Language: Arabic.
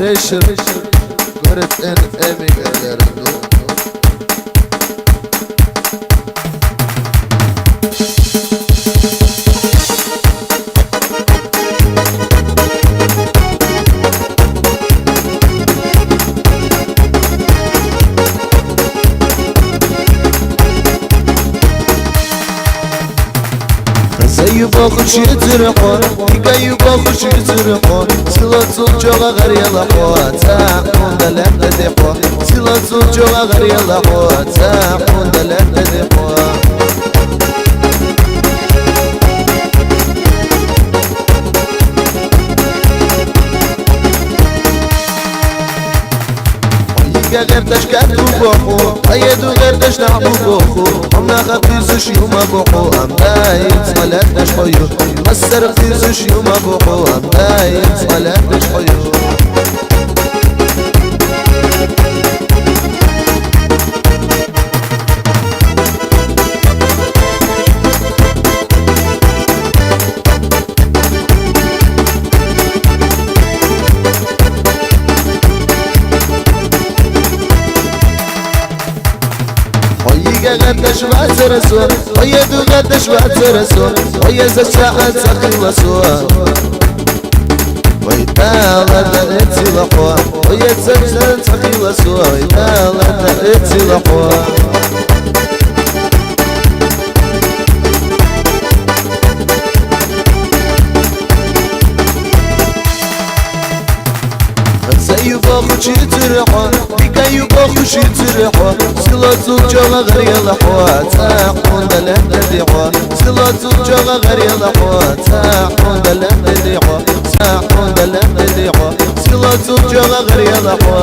رشر قرت ان امي قدرنو باخش يترقى يقاي باخش يترقى سلات الجوغا غير يلا قوة تاقون دلم تدقى سلات الجوغا غير يلا قوة تاقون دلم تدقى غير تشكات وبوخو ايدو غير تشنع وبوخو امنا خفيزش يوم ابوخو ام دايم صلاة تشخيو مسر خفيزش يوم ابوخو ام دايم صلاة تشخيو غدش وعترسوا ويدو غدش وعترسوا ويز الساعة تخلصوا ويتالا نأتي لقوا ويز الساعة تخلصوا ويتالا نأتي لقوا باخش يترحى بكاي باخش يترحى سلات الجوغا غير يلحوا تاقون دلم تدعوا سلات الجوغا غير يلحوا تاقون دلم تدعوا تاقون دلم تدعوا سلات الجوغا غير يلحوا